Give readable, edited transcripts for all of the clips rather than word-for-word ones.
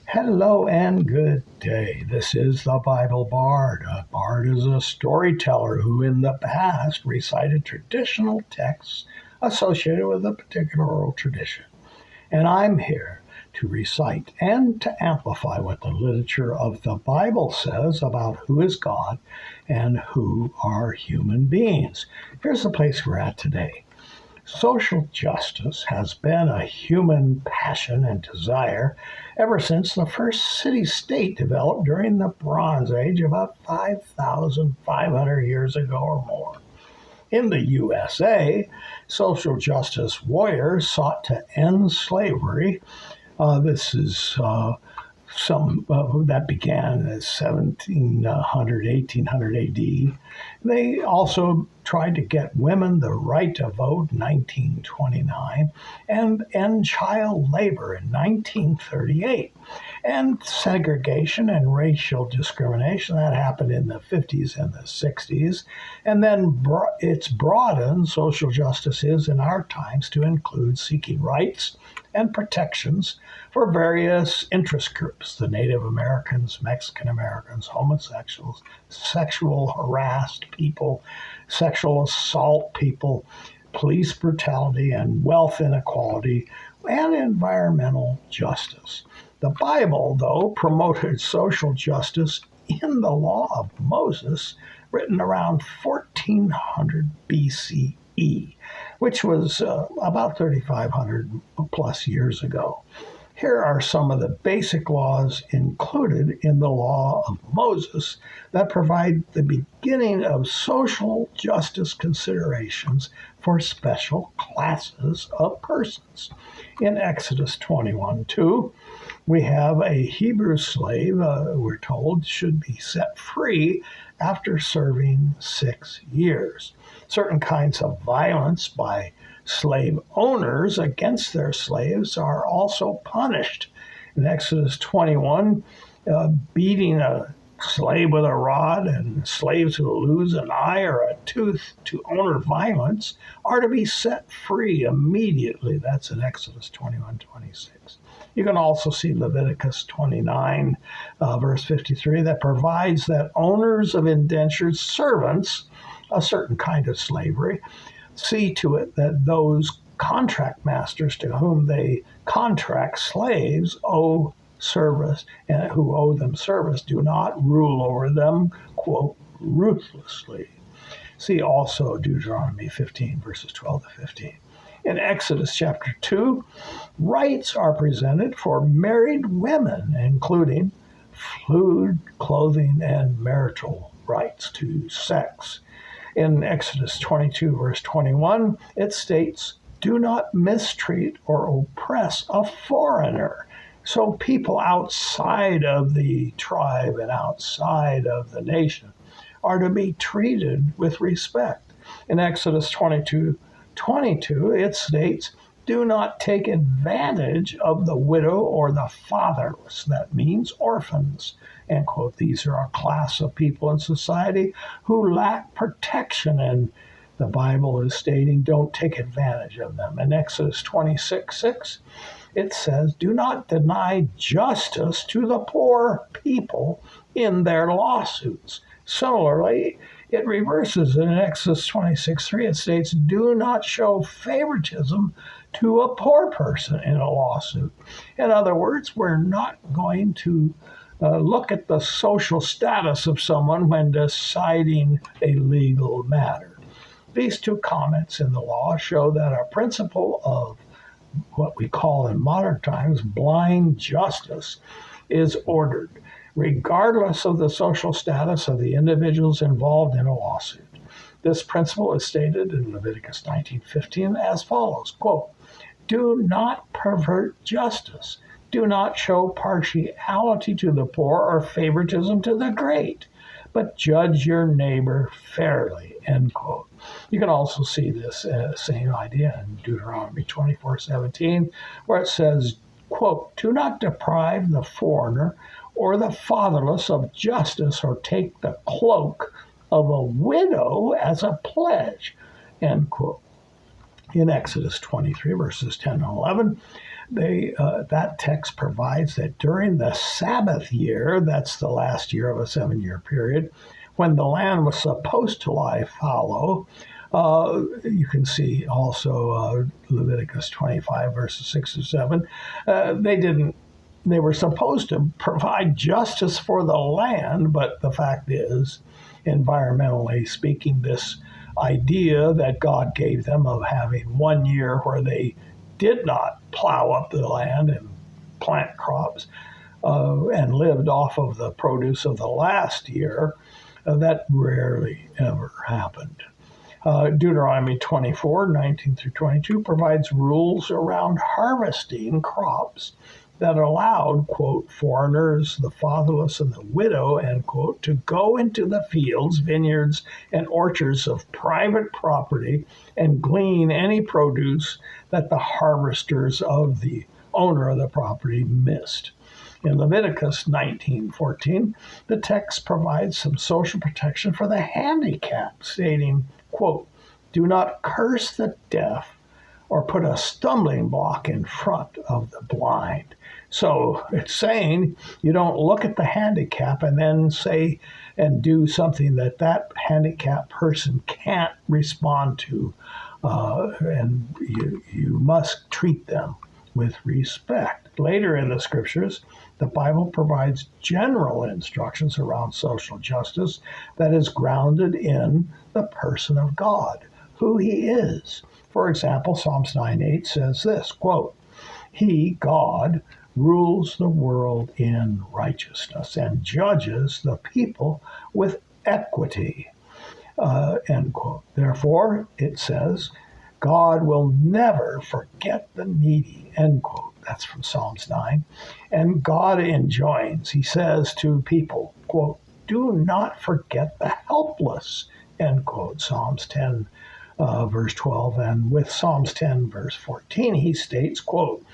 Hello and good day. This is the Bible Bard. A bard is a storyteller who in the past recited traditional texts associated with a particular oral tradition. And I'm here to recite and to amplify what the literature of the Bible says about who is God and who are human beings. Here's the place we're at today. Social justice has been a human passion and desire ever since the first city-state developed during the Bronze Age about 5,500 years ago or more. In the U.S.A., social justice warriors sought to end slavery. This is that began in 1700, 1800 AD. They also tried to get women the right to vote in 1929 and end child labor in 1938. And segregation and racial discrimination, that happened in the 50s and the 60s. And then it's broadened, social justice is in our times, to include seeking rights and protections for various interest groups, the Native Americans, Mexican Americans, homosexuals, sexual harassed people, sexual assault people, police brutality and wealth inequality, and environmental justice. The Bible, though, promoted social justice in the law of Moses, written around 1400 BCE, which was about 3,500 plus years ago. Here are some of the basic laws included in the law of Moses that provide the beginning of social justice considerations for special classes of persons. In Exodus 21:2, we have a Hebrew slave, we're told, should be set free after serving 6 years. Certain kinds of violence by slave owners against their slaves are also punished. In Exodus 21, beating a slave with a rod and slaves who lose an eye or a tooth to owner violence are to be set free immediately. That's in Exodus 21:26. You can also see Leviticus 29, verse 53, that provides that owners of indentured servants, a certain kind of slavery, see to it that those contract masters to whom they contract slaves owe service and who owe them service do not rule over them, quote, ruthlessly. See also Deuteronomy 15, verses 12 to 15. In Exodus chapter 2, rights are presented for married women, including food, clothing, and marital rights to sex. In Exodus 22, verse 21, it states, "Do not mistreat or oppress a foreigner." So people outside of the tribe and outside of the nation are to be treated with respect. In Exodus 22:22, it states, "Do not take advantage of the widow or the fatherless." That means orphans. End quote. These are a class of people in society who lack protection, and the Bible is stating don't take advantage of them. In Exodus 26:6, it says, "Do not deny justice to the poor people in their lawsuits." Similarly, it reverses in Exodus 26:3. It states, "Do not show favoritism to a poor person in a lawsuit." In other words, we're not going to look at the social status of someone when deciding a legal matter. These two comments in the law show that a principle of what we call in modern times blind justice is ordered, regardless of the social status of the individuals involved in a lawsuit. This principle is stated in Leviticus 19:15 as follows, quote, "Do not pervert justice. Do not show partiality to the poor or favoritism to the great, but judge your neighbor fairly," end quote. You can also see this same idea in Deuteronomy 24:17, where it says, quote, "Do not deprive the foreigner or the fatherless of justice or take the cloak of a widow as a pledge," end quote. In Exodus 23, verses 10 and 11, That text provides that during the Sabbath year, that's the last year of a 7-year period, when the land was supposed to lie fallow, you can see also Leviticus 25, verses 6 to 7. They were supposed to provide justice for the land, but the fact is, environmentally speaking, this idea that God gave them of having 1 year where they did not plow up the land and plant crops and lived off of the produce of the last year, that rarely ever happened. Deuteronomy 24:19 through 22 provides rules around harvesting crops that allowed, quote, foreigners, the fatherless, and the widow, end quote, to go into the fields, vineyards, and orchards of private property and glean any produce that the harvesters of the owner of the property missed. In Leviticus 19:14, the text provides some social protection for the handicapped, stating, quote, do not curse the deaf or put a stumbling block in front of the blind. So it's saying you don't look at the handicap and then say and do something that handicapped person can't respond to. And you must treat them with respect. Later in the scriptures, the Bible provides general instructions around social justice that is grounded in the person of God, who he is. For example, Psalms 9:8 says this, quote, he, God, rules the world in righteousness and judges the people with equity, end quote. Therefore, it says, God will never forget the needy, end quote. That's from Psalms 9. And God enjoins, he says to people, quote, do not forget the helpless, end quote. Psalms 10, verse 12. And with Psalms 10, verse 14, he states, quote,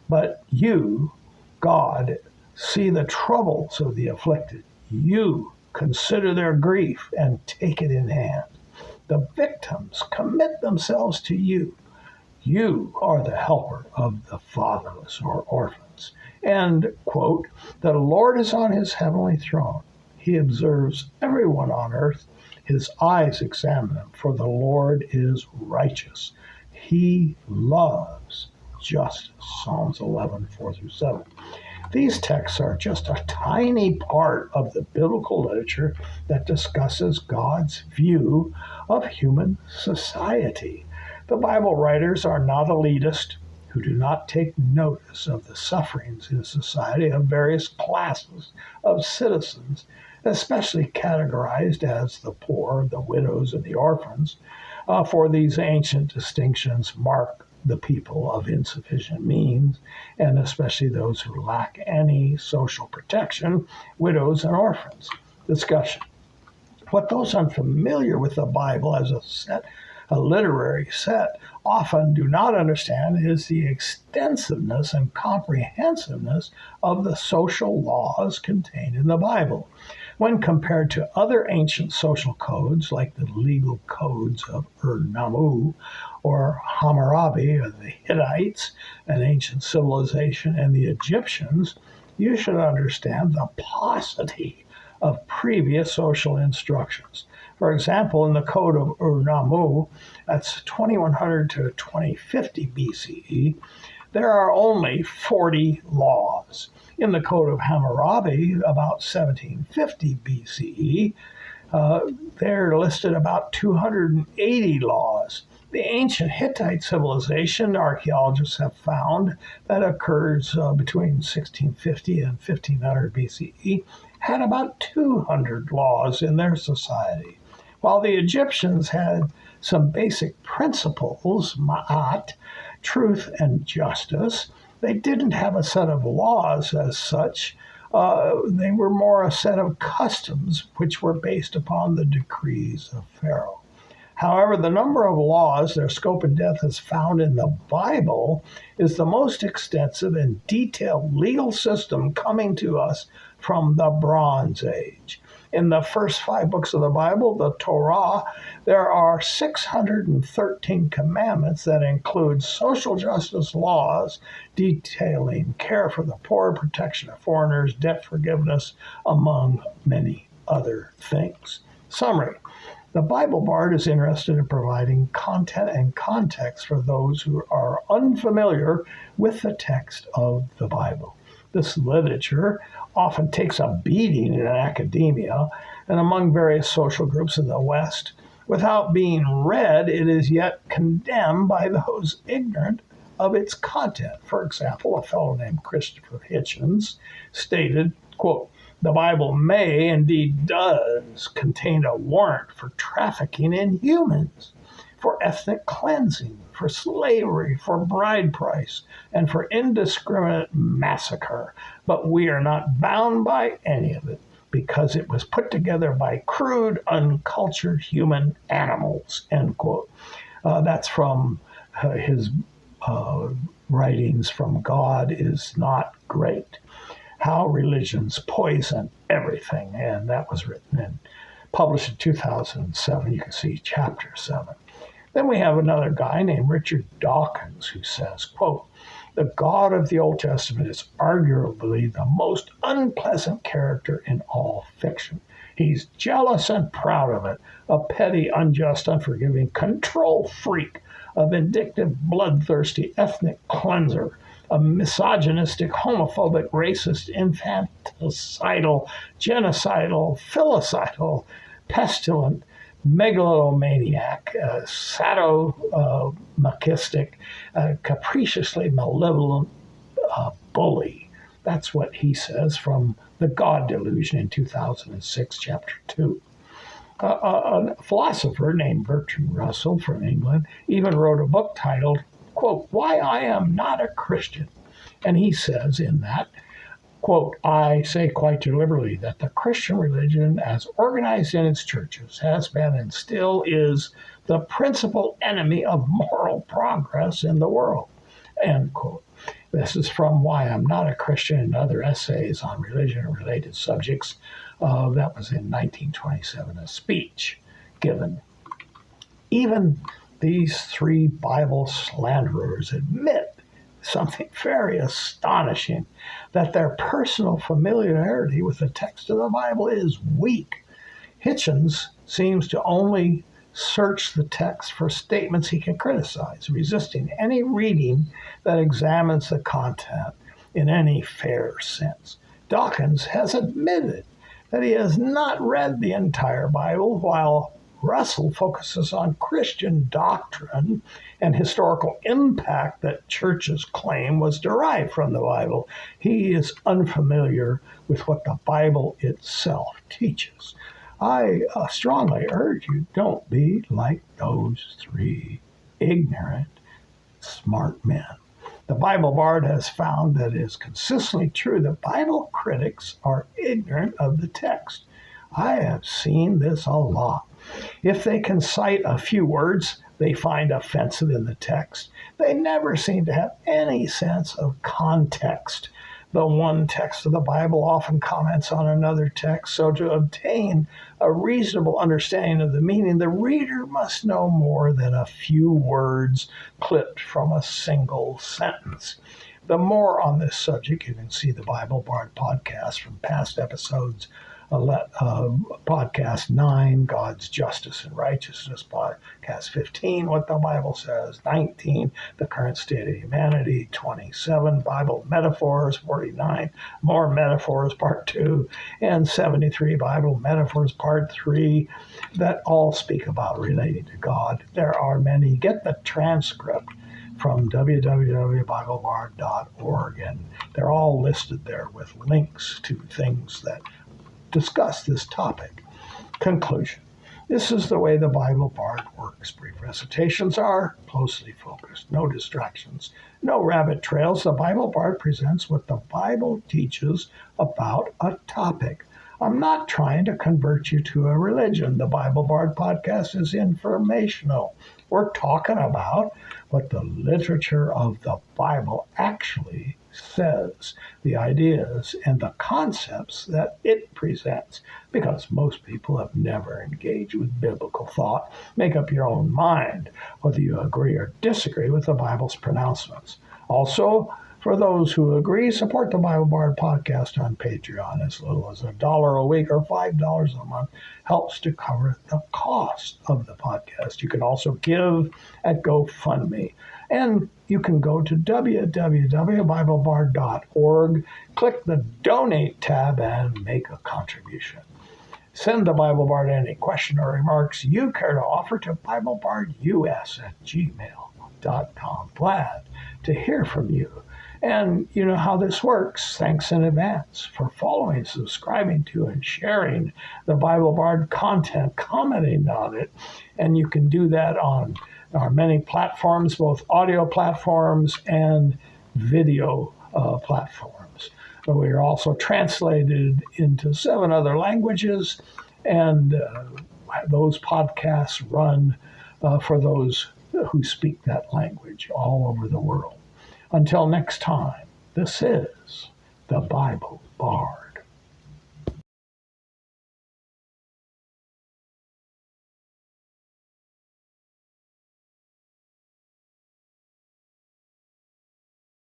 but you, God, see the troubles of the afflicted. You consider their grief and take it in hand. The victims commit themselves to you. You are the helper of the fatherless or orphans. And, quote, the Lord is on his heavenly throne. He observes everyone on earth. His eyes examine them, for the Lord is righteous. He loves justice. Psalms 11:4 through 7. These texts are just a tiny part of the biblical literature that discusses God's view of human society. The Bible writers are not elitist who do not take notice of the sufferings in society of various classes of citizens, especially categorized as the poor, the widows, and the orphans, for these ancient distinctions mark the people of insufficient means, and especially those who lack any social protection, widows and orphans. Discussion. What those unfamiliar with the Bible as a literary set, often do not understand is the extensiveness and comprehensiveness of the social laws contained in the Bible. When compared to other ancient social codes, like the legal codes of Ur-Nammu or Hammurabi, or the Hittites, an ancient civilization, and the Egyptians, you should understand the paucity of previous social instructions. For example, in the Code of Ur-Nammu, that's 2100 to 2050 BCE, there are only 40 laws. In the Code of Hammurabi, about 1750 BCE, they're listed about 280 laws. The ancient Hittite civilization, archaeologists have found, that occurs between 1650 and 1500 BCE, had about 200 laws in their society. While the Egyptians had some basic principles, ma'at, truth and justice, they didn't have a set of laws as such. They were more a set of customs which were based upon the decrees of Pharaoh. However, the number of laws, their scope and depth as found in the Bible, is the most extensive and detailed legal system coming to us from the Bronze Age. In the first 5 books of the Bible, the Torah, there are 613 commandments that include social justice laws detailing care for the poor, protection of foreigners, debt forgiveness, among many other things. Summary. The Bible Bard is interested in providing content and context for those who are unfamiliar with the text of the Bible. This literature often takes a beating in academia and among various social groups in the West. Without being read, it is yet condemned by those ignorant of its content. For example, a fellow named Christopher Hitchens stated, quote, "The Bible may, indeed does, contain a warrant for trafficking in humans, for ethnic cleansing, for slavery, for bride price, and for indiscriminate massacre. But we are not bound by any of it, because it was put together by crude, uncultured human animals," end quote. That's from his writings from God is Not Great. How Religions Poison Everything. And that was written and published in 2007. You can see chapter 7. Then we have another guy named Richard Dawkins who says, quote, "The God of the Old Testament is arguably the most unpleasant character in all fiction. He's jealous and proud of it, a petty, unjust, unforgiving control freak, a vindictive, bloodthirsty ethnic cleanser, a misogynistic, homophobic, racist, infanticidal, genocidal, filicidal, pestilent, megalomaniac, sadomasochistic, capriciously malevolent bully." That's what he says from The God Delusion in 2006, chapter 2. A philosopher named Bertrand Russell from England even wrote a book titled, quote, "Why I Am Not a Christian." And he says in that, quote, "I say quite deliberately that the Christian religion, as organized in its churches, has been and still is the principal enemy of moral progress in the world," end quote. This is from Why I'm Not a Christian and Other Essays on Religion and Related Subjects. That was in 1927, a speech given. Even these 3 Bible slanderers admit something very astonishing, that their personal familiarity with the text of the Bible is weak. Hitchens seems to only search the text for statements he can criticize, resisting any reading that examines the content in any fair sense. Dawkins has admitted that he has not read the entire Bible, while Russell focuses on Christian doctrine and historical impact that churches claim was derived from the Bible. He is unfamiliar with what the Bible itself teaches. I strongly urge you, don't be like those 3 ignorant, smart men. The Bible Bard has found that it is consistently true that Bible critics are ignorant of the text. I have seen this a lot. If they can cite a few words they find offensive in the text, they never seem to have any sense of context. The one text of the Bible often comments on another text, so to obtain a reasonable understanding of the meaning, the reader must know more than a few words clipped from a single sentence. The more on this subject, you can see the Bible Bard podcast from past episodes. Podcast 9, God's Justice and Righteousness, podcast 15, What the Bible Says, 19, The Current State of Humanity, 27, Bible Metaphors, 49, More Metaphors, Part 2, and 73, Bible Metaphors, Part 3, that all speak about relating to God. There are many. Get the transcript from www.BibleBard.org, and they're all listed there with links to things that discuss this topic. Conclusion. This is the way the Bible Bard works. Brief recitations are closely focused. No distractions. No rabbit trails. The Bible Bard presents what the Bible teaches about a topic. I'm not trying to convert you to a religion. The Bible Bard podcast is informational. We're talking about what the literature of the Bible actually says, the ideas and the concepts that it presents, because most people have never engaged with biblical thought. Make up your own mind whether you agree or disagree with the Bible's pronouncements. Also, for those who agree, support the Bible Bard podcast on Patreon. As little as $1 a week or $5 a month helps to cover the cost of the podcast. You can also give at GoFundMe. And you can go to www.BibleBard.org, click the Donate tab, and make a contribution. Send the Bible Bard any question or remarks you care to offer to BibleBardUS@gmail.com. Glad to hear from you. And you know how this works. Thanks in advance for following, subscribing to, and sharing the Bible Bard content, commenting on it. And you can do that on our many platforms, both audio platforms and video platforms. But we are also translated into 7 other languages, and those podcasts run for those who speak that language all over the world. Until next time, this is the Bible Bard.